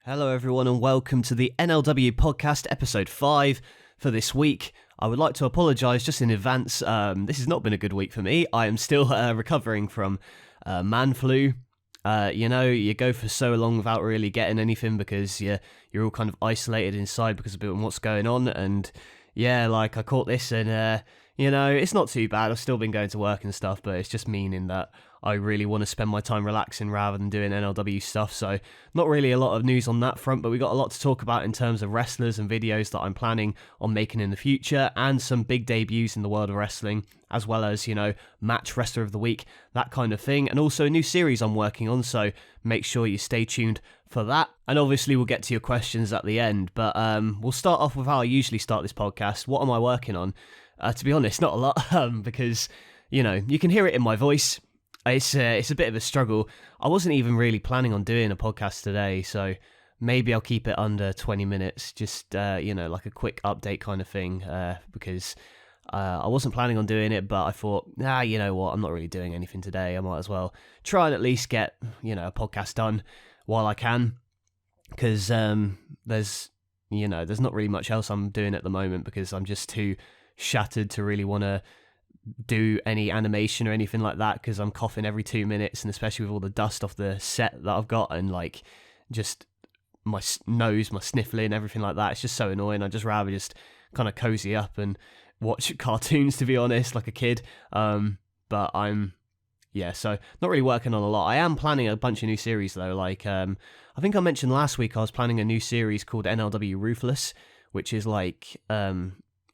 Hello everyone and welcome to the NLW podcast episode 5 for this week. I would like to apologise just in advance. This has not been a good week for me. I am still recovering from man flu. You go for so long without really getting anything because you're all kind of isolated inside because of what's going on. And I caught this and it's not too bad. I've still been going to work and stuff, but it's just meaning that I really want to spend my time relaxing rather than doing NLW stuff. So not really a lot of news on that front, but we got a lot to talk about in terms of wrestlers and videos that I'm planning on making in the future, and some big debuts in the world of wrestling, as well as, match wrestler of the week, that kind of thing. And also a new series I'm working on, so make sure you stay tuned for that. And obviously we'll get to your questions at the end, but we'll start off with how I usually start this podcast. What am I working on? To be honest, not a lot, because, you can hear it in my voice. It's a bit of a struggle. I wasn't even really planning on doing a podcast today, so maybe I'll keep it under 20 minutes, just, like a quick update kind of thing, because I wasn't planning on doing it, but I thought, you know what, I'm not really doing anything today. I might as well try and at least get, a podcast done while I can, because there's not really much else I'm doing at the moment because I'm just too shattered to really want to do any animation or anything like that, because I'm coughing every 2 minutes, and especially with all the dust off the set that I've got, and like just my nose, my sniffling, everything like that. It's just so annoying. I'd just rather just kind of cozy up and watch cartoons, to be honest, like a kid. But so not really working on a lot. I am planning a bunch of new series though. Like I think I mentioned last week I was planning a new series called NLW Ruthless, which is like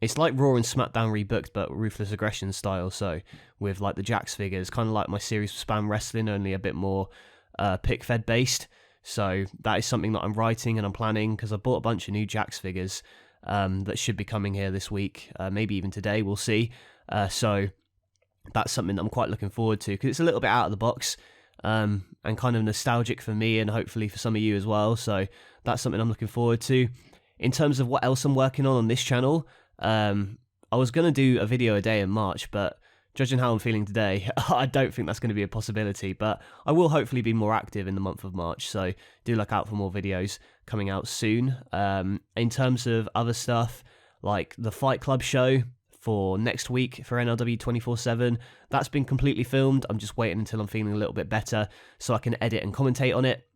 it's like Raw and SmackDown rebooked, but Ruthless Aggression style. So with like the Jax figures, kind of like my series with Spam Wrestling, only a bit more pick fed based. So that is something that I'm writing and I'm planning, because I bought a bunch of new Jax figures that should be coming here this week, maybe even today. We'll see. So that's something that I'm quite looking forward to, because it's a little bit out of the box and kind of nostalgic for me, and hopefully for some of you as well. So that's something I'm looking forward to. In terms of what else I'm working on this channel, I was going to do a video a day in March, but judging how I'm feeling today, I don't think that's going to be a possibility, but I will hopefully be more active in the month of March, so do look out for more videos coming out soon. In terms of other stuff, like the Fight Club show for next week for NLW 24/7, that's been completely filmed. I'm just waiting until I'm feeling a little bit better so I can edit and commentate on it.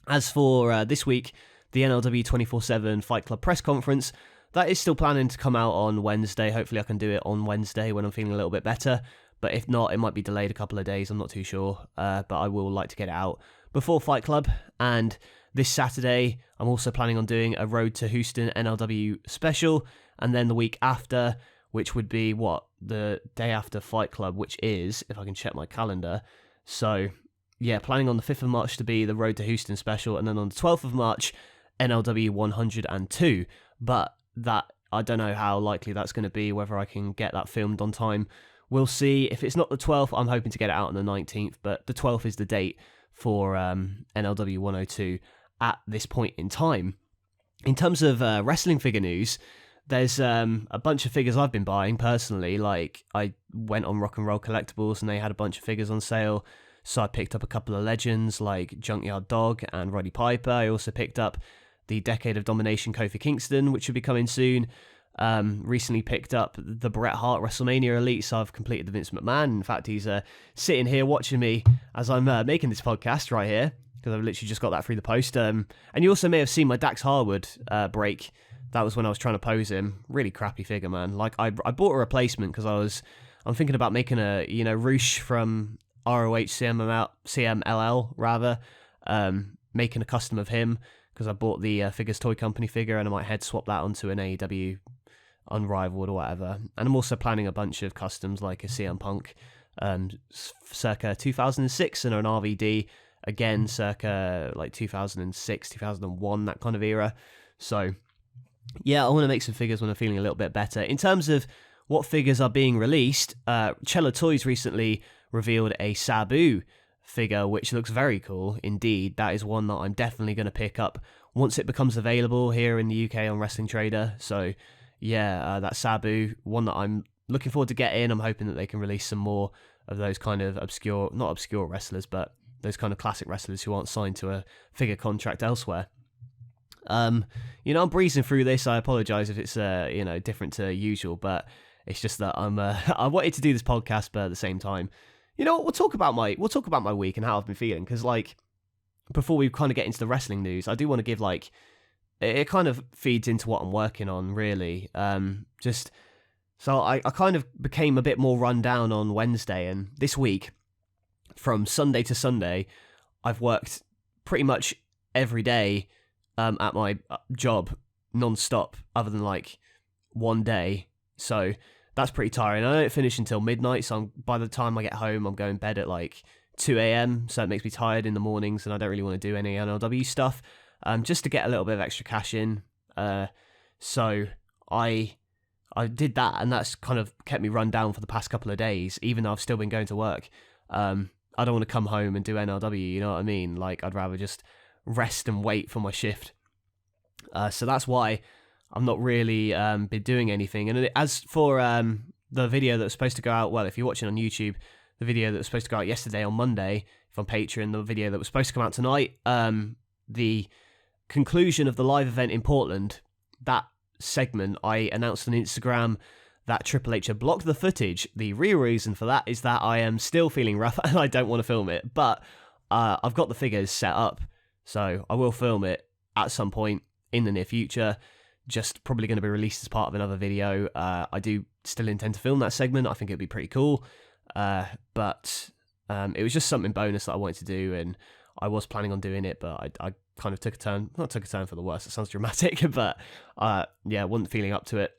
As for this week, the NLW 24/7 Fight Club press conference, that is still planning to come out on Wednesday. Hopefully I can do it on Wednesday when I'm feeling a little bit better. But if not, it might be delayed a couple of days. I'm not too sure. But I will like to get it out before Fight Club. And this Saturday, I'm also planning on doing a Road to Houston NLW special. And then the week after, which would be the day after Fight Club, which is, if I can check my calendar. So yeah, planning on the 5th of March to be the Road to Houston special. And then on the 12th of March, NLW 102. But that, I don't know how likely that's going to be, whether I can get that filmed on time. We'll see. If it's not the 12th, I'm hoping to get it out on the 19th, but the 12th is the date for NLW 102 at this point in time. In terms of wrestling figure news, there's a bunch of figures I've been buying personally. Like, I went on Rock and Roll Collectibles and they had a bunch of figures on sale, so I picked up a couple of legends like Junkyard Dog and Roddy Piper. I also picked up the Decade of Domination Kofi Kingston, which should be coming soon. Recently picked up the Bret Hart WrestleMania Elite, so I've completed the Vince McMahon. In fact, he's sitting here watching me as I'm making this podcast right here, because I've literally just got that through the post. And you also may have seen my Dax Harwood break. That was when I was trying to pose him. Really crappy figure, man. Like, I bought a replacement because I'm thinking about making a, Roosh from ROH CMLL, rather, making a custom of him, because I bought the Figures Toy Company figure, and I might head swap that onto an AEW Unrivaled or whatever. And I'm also planning a bunch of customs, like a CM Punk circa 2006, and an RVD again circa like 2006, 2001, that kind of era. So yeah, I want to make some figures when I'm feeling a little bit better. In terms of what figures are being released, Chella Toys recently revealed a Sabu figure, which looks very cool indeed. That is one that I'm definitely going to pick up once it becomes available here in the UK on Wrestling Trader. So yeah, that Sabu, one that I'm looking forward to getting. I'm hoping that they can release some more of those kind of not obscure wrestlers, but those kind of classic wrestlers who aren't signed to a figure contract elsewhere. I'm breezing through this. I apologize if it's different to usual, but it's just that I wanted to do this podcast, but at the same time, we'll talk about my week and how I've been feeling, because before we kind of get into the wrestling news, I do want to give it kind of feeds into what I'm working on, really. So I kind of became a bit more run down on Wednesday, and this week, from Sunday to Sunday, I've worked pretty much every day at my job non-stop, other than one day. So that's pretty tiring. I don't finish until midnight, so by the time I get home, I'm going to bed at 2 a.m, so it makes me tired in the mornings, and I don't really want to do any NLW stuff, just to get a little bit of extra cash in. So I did that, and that's kind of kept me run down for the past couple of days, even though I've still been going to work. I don't want to come home and do NLW, you know what I mean? I'd rather just rest and wait for my shift. So that's why I'm not really been doing anything. And as for the video that was supposed to go out, well, if you're watching on YouTube, the video that was supposed to go out yesterday on Monday, if on Patreon, the video that was supposed to come out tonight, the conclusion of the live event in Portland, that segment, I announced on Instagram that Triple H had blocked the footage. The real reason for that is that I am still feeling rough and I don't want to film it, but I've got the figures set up, so I will film it at some point in the near future. Just probably going to be released as part of another video. I do still intend to film that segment. I think it'd be pretty cool, but it was just something bonus that I wanted to do, and I was planning on doing it, but I kind of took a turn for the worse. It sounds dramatic, but wasn't feeling up to it.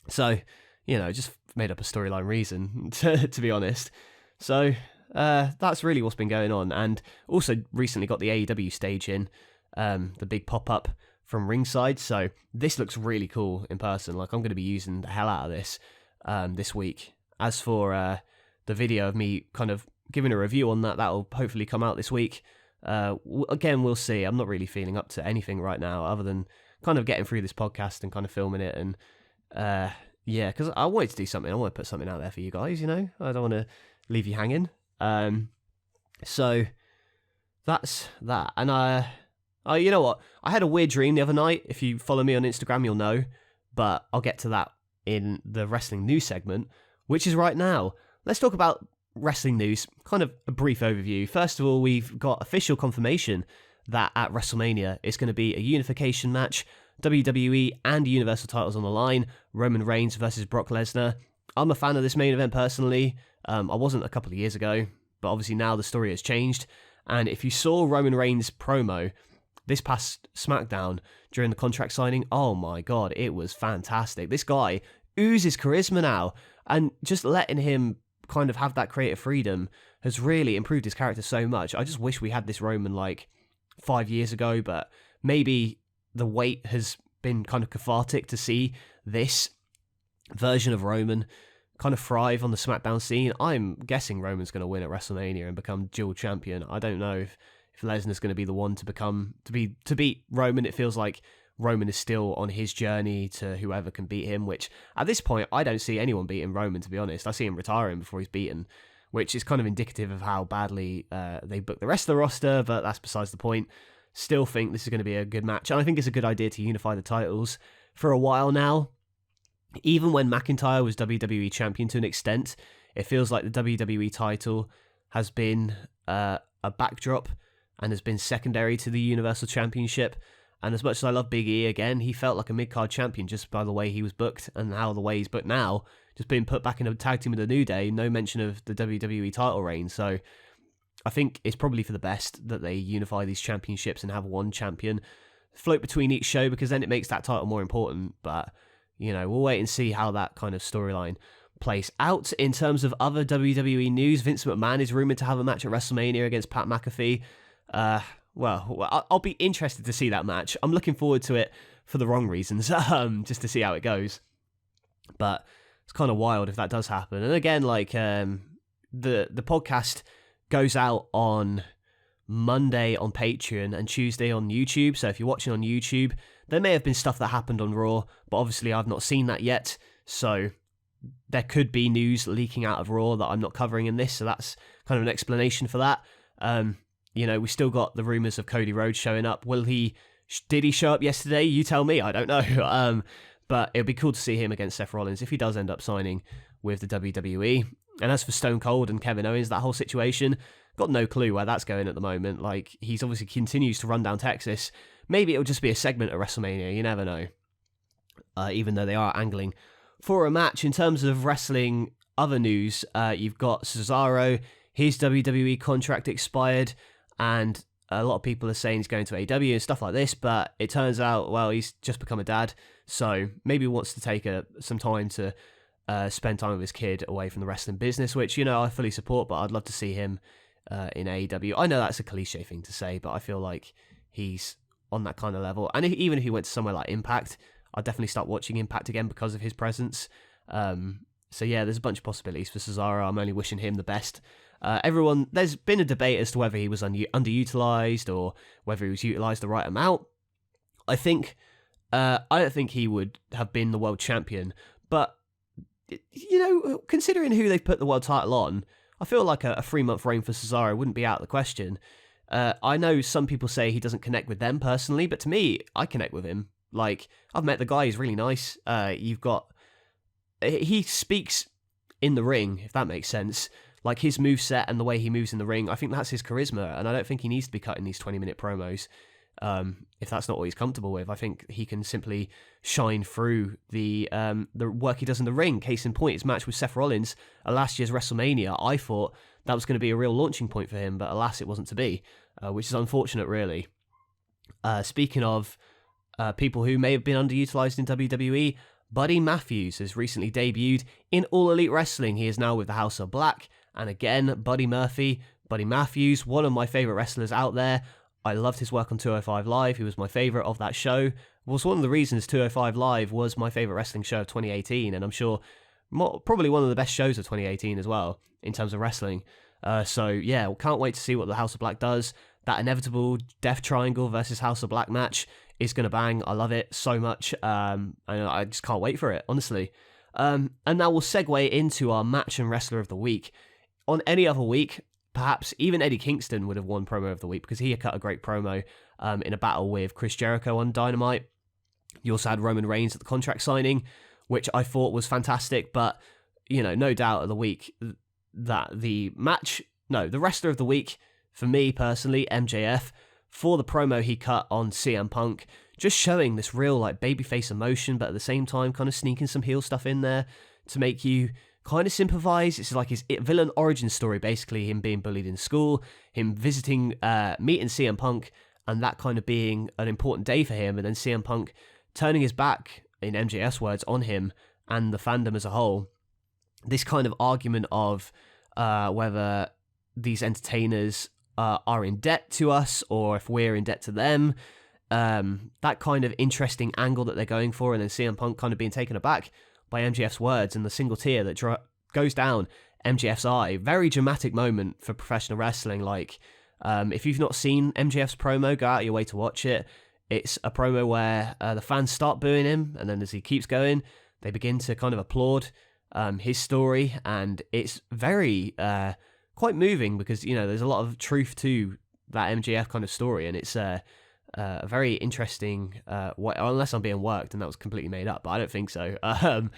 So, just made up a storyline reason, to be honest. So, that's really what's been going on. And also recently got the AEW Stage in, the big pop-up from ringside. So this looks really cool in person. I'm going to be using the hell out of this week. As for the video of me kind of giving a review on that'll hopefully come out this week. Again, we'll see. I'm not really feeling up to anything right now, other than kind of getting through this podcast and kind of filming it. And because I wanted to do something. I want to put something out there for you guys. I don't want to leave you hanging. So that's that. And you know what? I had a weird dream the other night. If you follow me on Instagram, you'll know. But I'll get to that in the wrestling news segment, which is right now. Let's talk about wrestling news, kind of a brief overview. First of all, we've got official confirmation that at WrestleMania it's going to be a unification match, WWE and Universal titles on the line, Roman Reigns versus Brock Lesnar. I'm a fan of this main event personally. I wasn't a couple of years ago, but obviously now the story has changed. And if you saw Roman Reigns' promo this past SmackDown during the contract signing, oh my god, it was fantastic. This guy oozes charisma now, and just letting him kind of have that creative freedom has really improved his character so much. I just wish we had this Roman 5 years ago, but maybe the wait has been kind of cathartic to see this version of Roman kind of thrive on the SmackDown scene. I'm guessing Roman's going to win at WrestleMania and become dual champion. I don't know if Lesnar's going to be the one to beat Roman. It feels like Roman is still on his journey to whoever can beat him, which at this point, I don't see anyone beating Roman, to be honest. I see him retiring before he's beaten, which is kind of indicative of how badly they booked the rest of the roster, but that's besides the point. Still think this is going to be a good match, and I think it's a good idea to unify the titles. For a while now, even when McIntyre was WWE champion to an extent, it feels like the WWE title has been a backdrop and has been secondary to the Universal Championship. And as much as I love Big E, again, he felt like a mid-card champion just by the way he was booked, and how the way he's booked now, just being put back in a tag team with the New Day, no mention of the WWE title reign. So I think it's probably for the best that they unify these championships and have one champion float between each show, because then it makes that title more important. But, we'll wait and see how that kind of storyline plays out. In terms of other WWE news, Vince McMahon is rumoured to have a match at WrestleMania against Pat McAfee. Well, I'll be interested to see that match. I'm looking forward to it for the wrong reasons, just to see how it goes. But it's kind of wild if that does happen. And again, the podcast goes out on Monday on Patreon and Tuesday on YouTube. So if you're watching on YouTube, there may have been stuff that happened on Raw, but obviously I've not seen that yet. So there could be news leaking out of Raw that I'm not covering in this. So that's kind of an explanation for that. We still got the rumours of Cody Rhodes showing up. Will he Did he show up yesterday? You tell me. I don't know. But it would be cool to see him against Seth Rollins if he does end up signing with the WWE. And as for Stone Cold and Kevin Owens, that whole situation, got no clue where that's going at the moment. Like, he's obviously continues to run down Texas. Maybe it'll just be a segment at WrestleMania. You never know. Even though they are angling for a match. In terms of wrestling other news, you've got Cesaro. His WWE contract expired, and a lot of people are saying he's going to AEW and stuff like this, but it turns out, well, he's just become a dad, so maybe he wants to take some time to spend time with his kid away from the wrestling business, which, I fully support, but I'd love to see him in AEW. I know that's a cliche thing to say, but I feel like he's on that kind of level, and even if he went to somewhere like Impact, I'd definitely start watching Impact again because of his presence. So yeah, there's a bunch of possibilities for Cesaro. I'm only wishing him the best. There's been a debate as to whether he was underutilized or whether he was utilized the right amount. I don't think he would have been the world champion, but considering who they've put the world title on, I feel like a 3-month reign for Cesaro wouldn't be out of the question. I know some people say he doesn't connect with them personally, but to me, I connect with him. Like, I've met the guy, he's really nice. He speaks in the ring, if that makes sense. Like, his moveset and the way he moves in the ring, I think that's his charisma, and I don't think he needs to be cutting these 20-minute promos if that's not what he's comfortable with. I think he can simply shine through the work he does in the ring. Case in point, his match with Seth Rollins at last year's WrestleMania. I thought that was going to be a real launching point for him, but alas, it wasn't to be, which is unfortunate, really. Speaking of people who may have been underutilized in WWE, Buddy Matthews has recently debuted in All Elite Wrestling. He is now with the House of Black. And again, Buddy Matthews, one of my favourite wrestlers out there. I loved his work on 205 Live. He was my favourite of that show. It was one of the reasons 205 Live was my favourite wrestling show of 2018. And I'm sure probably one of the best shows of 2018 as well, in terms of wrestling. So yeah, can't wait to see what the House of Black does. That inevitable Death Triangle versus House of Black match is going to bang. I love it so much. And I just can't wait for it, honestly. And now we'll segue into our match and wrestler of the week. On any other week, perhaps even Eddie Kingston would have won promo of the week because he had cut a great promo in a battle with Chris Jericho on Dynamite. You also had Roman Reigns at the contract signing, which I thought was fantastic. But, no doubt of the week that the wrestler of the week, for me personally, MJF, for the promo he cut on CM Punk, just showing this real babyface emotion, but at the same time kind of sneaking some heel stuff in there to make you kind of sympathize. It's like his villain origin story, basically him being bullied in school, him meeting CM Punk, and that kind of being an important day for him, and then CM Punk turning his back, in MJF's words, on him and the fandom as a whole. This kind of argument of whether these entertainers are in debt to us or if we're in debt to them. That kind of interesting angle that they're going for, and then CM Punk kind of being taken aback by MJF's words and the single tear that goes down MJF's eye. Very dramatic moment for professional wrestling. If you've not seen MJF's promo, go out of your way to watch it. It's a promo where the fans start booing him, and then as he keeps going, they begin to kind of applaud his story, and it's very quite moving because there's a lot of truth to that MJF kind of story, and it's a very interesting unless I'm being worked and that was completely made up, but I don't think so. I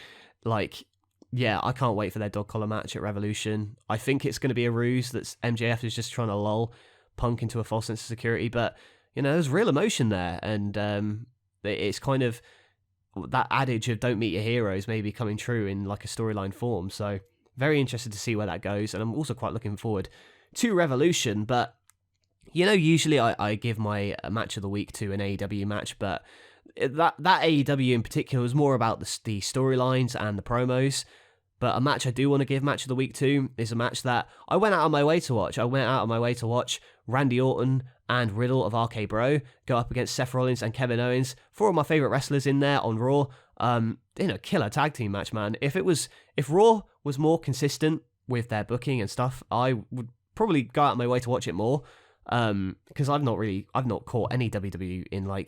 can't wait for their dog collar match at Revolution. I think it's going to be a ruse that MJF is just trying to lull Punk into a false sense of security, but there's real emotion there, and it's kind of that adage of don't meet your heroes maybe coming true in a storyline form. So very interested to see where that goes, and I'm also quite looking forward to Revolution. But usually I give my match of the week to an AEW match, but that AEW in particular was more about the storylines and the promos. But a match I do want to give match of the week to is a match that I went out of my way to watch. I went out of my way to watch Randy Orton and Riddle of RK Bro go up against Seth Rollins and Kevin Owens, four of my favourite wrestlers in there on Raw. Killer tag team match, man. If Raw was more consistent with their booking and stuff, I would probably go out of my way to watch it more. Because I've not caught any WWE in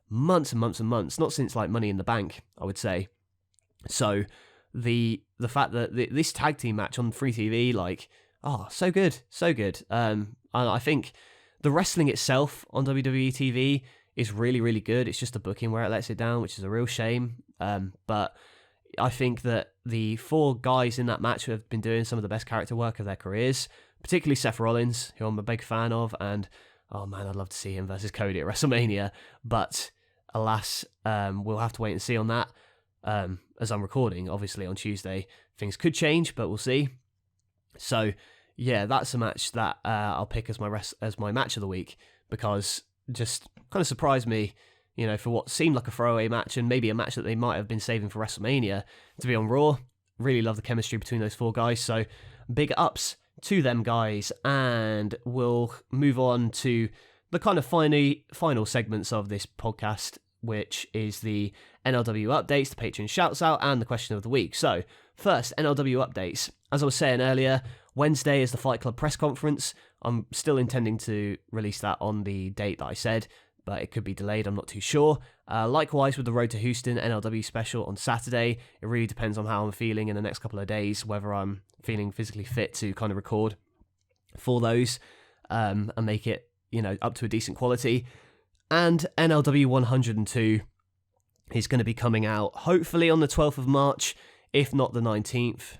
months and months and months, not since Money in the Bank, I would say. So the fact that this tag team match on free TV, so good. I think the wrestling itself on WWE TV is really, really good. It's just the booking where it lets it down, which is a real shame. But I think that the 4 guys in that match have been doing some of the best character work of their careers, particularly Seth Rollins, who I'm a big fan of, and oh man, I'd love to see him versus Cody at WrestleMania, but alas, we'll have to wait and see on that. As I'm recording, obviously on Tuesday, things could change, but we'll see. So yeah, that's a match that I'll pick as my match of the week, because just kind of surprised me, for what seemed like a throwaway match and maybe a match that they might have been saving for WrestleMania to be on Raw. Really love the chemistry between those 4 guys, so big ups to them guys, and we'll move on to the kind of final segments of this podcast, which is the NLW Updates, the Patreon Shouts Out, and the Question of the Week. So, first, NLW Updates. As I was saying earlier, Wednesday is the Fight Club press conference. I'm still intending to release that on the date that I said, but it could be delayed, I'm not too sure. Likewise with the Road to Houston NLW special on Saturday. It really depends on how I'm feeling in the next couple of days, whether I'm feeling physically fit to kind of record for those and make it, up to a decent quality. And NLW 102 is going to be coming out hopefully on the 12th of March, if not the 19th.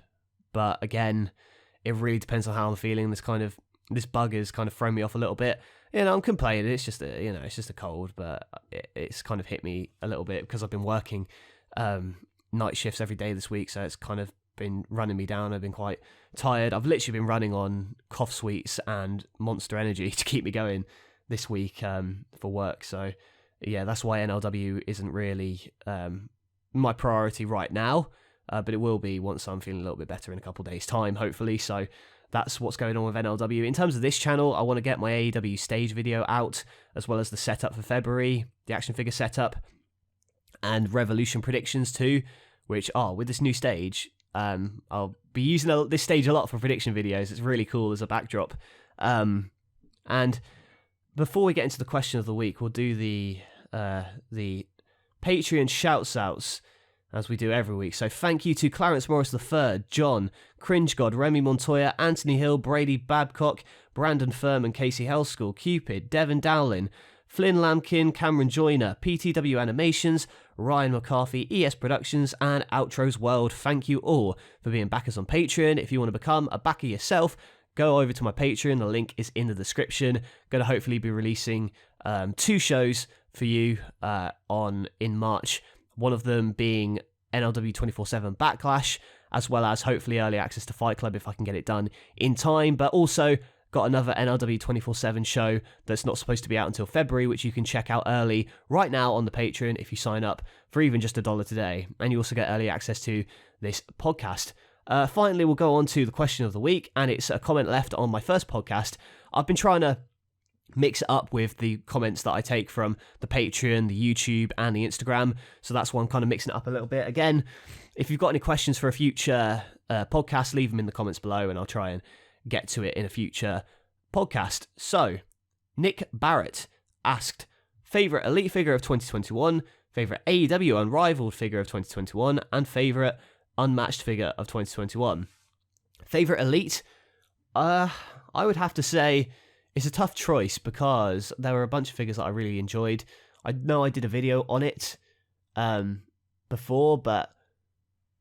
But again, it really depends on how I'm feeling. This bug has kind of thrown me off a little bit. I'm complaining. It's just it's just a cold, but it's kind of hit me a little bit because I've been working night shifts every day this week, so it's kind of been running me down. I've been quite tired. I've literally been running on cough sweets and Monster Energy to keep me going this week for work. So yeah, that's why NLW isn't really my priority right now, but it will be once I'm feeling a little bit better in a couple of days' time, hopefully. So that's what's going on with NLW. In terms of this channel, I want to get my AEW Stage video out, as well as the setup for February, the action figure setup, and Revolution predictions too, which are, with this new stage, I'll be using this stage a lot for prediction videos. It's really cool as a backdrop. And before we get into the question of the week, we'll do the Patreon shouts-outs, as we do every week. So thank you to Clarence Morris III, John, Cringe God, Remy Montoya, Anthony Hill, Brady Babcock, Brandon Furman, Casey Hellschool, Cupid, Devin Dowlin, Flynn Lampkin, Cameron Joyner, PTW Animations, Ryan McCarthy, ES Productions, and Outros World. Thank you all for being backers on Patreon. If you want to become a backer yourself, go over to my Patreon. The link is in the description. Going to hopefully be releasing 2 shows for you in March. One of them being NLW 24/7 Backlash, as well as hopefully early access to Fight Club if I can get it done in time. But also got another NLW 24/7 show that's not supposed to be out until February, which you can check out early right now on the Patreon if you sign up for even just $1 today. And you also get early access to this podcast. Finally, we'll go on to the question of the week, and it's a comment left on my first podcast. I've been trying to mix it up with the comments that I take from the Patreon, the YouTube, and the Instagram, so that's why I'm kind of mixing it up a little bit. Again, if you've got any questions for a future podcast, leave them in the comments below, and I'll try and get to it in a future podcast. So, Nick Barrett asked, favourite Elite figure of 2021, favourite AEW Unrivaled figure of 2021, and favourite Unmatched figure of 2021. Favourite Elite? I would have to say it's a tough choice because there were a bunch of figures that I really enjoyed. I know I did a video on it before, but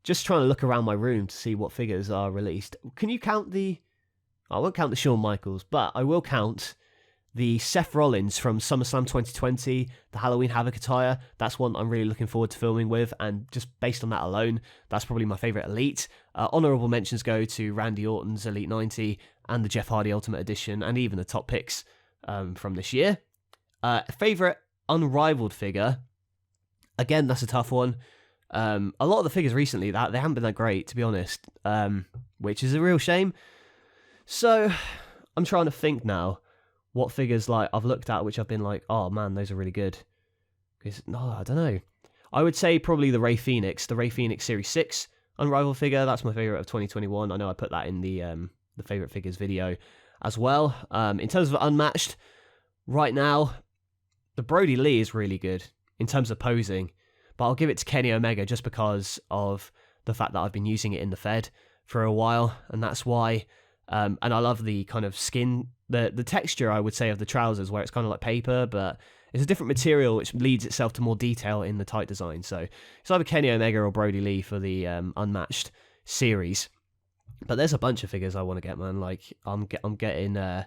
just trying to look around my room to see what figures are released. Can you count I won't count the Shawn Michaels, but I will count the Seth Rollins from SummerSlam 2020, the Halloween Havoc attire. That's one I'm really looking forward to filming with, and just based on that alone, that's probably my favourite Elite. Honourable mentions go to Randy Orton's Elite 90 and the Jeff Hardy Ultimate Edition, and even the top picks from this year. Favourite Unrivaled figure? Again, that's a tough one. A lot of the figures recently, they haven't been that great, to be honest, which is a real shame. So, I'm trying to think now what figures I've looked at which I've been like, oh man, those are really good. I don't know. I would say probably the Rey Fenix Series 6 Unrivaled figure. That's my favourite of 2021. I know I put that in the favourite figures video as well. In terms of Unmatched, right now, the Brody Lee is really good in terms of posing, but I'll give it to Kenny Omega just because of the fact that I've been using it in the Fed for a while, and that's why. And I love the kind of skin, the texture, I would say, of the trousers, where it's kind of like paper, but it's a different material which leads itself to more detail in the tight design. So it's either Kenny Omega or Brody Lee for the Unmatched series. But there's a bunch of figures I want to get, man. Like I'm getting a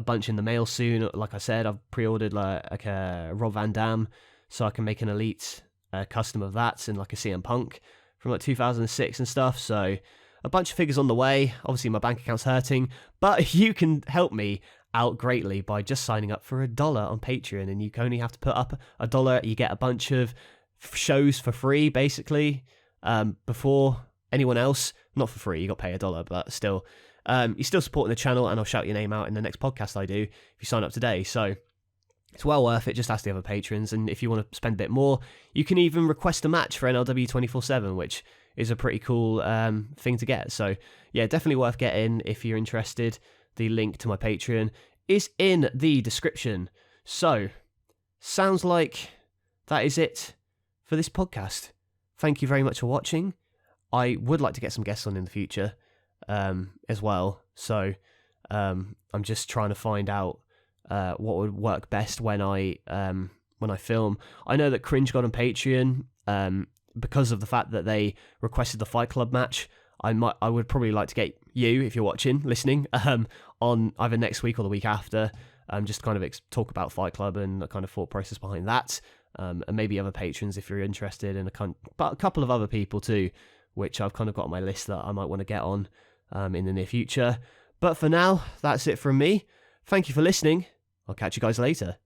bunch in the mail soon. Like I said, I've pre-ordered like a Rob Van Dam, so I can make an Elite custom of that, and like a CM Punk from like 2006 and stuff. So a bunch of figures on the way. Obviously my bank account's hurting, but you can help me out greatly by just signing up for $1 on Patreon, and you only have to put up $1. You get a bunch of shows for free, basically, before anyone else. Not for free, you got to pay $1, but still, you're still supporting the channel, and I'll shout your name out in the next podcast I do if you sign up today. So it's well worth it. Just ask the other patrons, and if you want to spend a bit more, you can even request a match for NLW 24/7, which is a pretty cool thing to get. So yeah, definitely worth getting if you're interested. The link to my Patreon is in the description. So sounds like that is it for this podcast. Thank you very much for watching. I would like to get some guests on in the future as well. So I'm just trying to find out what would work best when I film. I know that Cringe got on Patreon because of the fact that they requested the Fight Club match. I would probably like to get you, if you're listening, on either next week or the week after, just kind of talk about Fight Club and the kind of thought process behind that, and maybe other patrons if you're interested, and but a couple of other people too, which I've kind of got on my list that I might want to get on in the near future. But for now, that's it from me. Thank you for listening. I'll catch you guys later.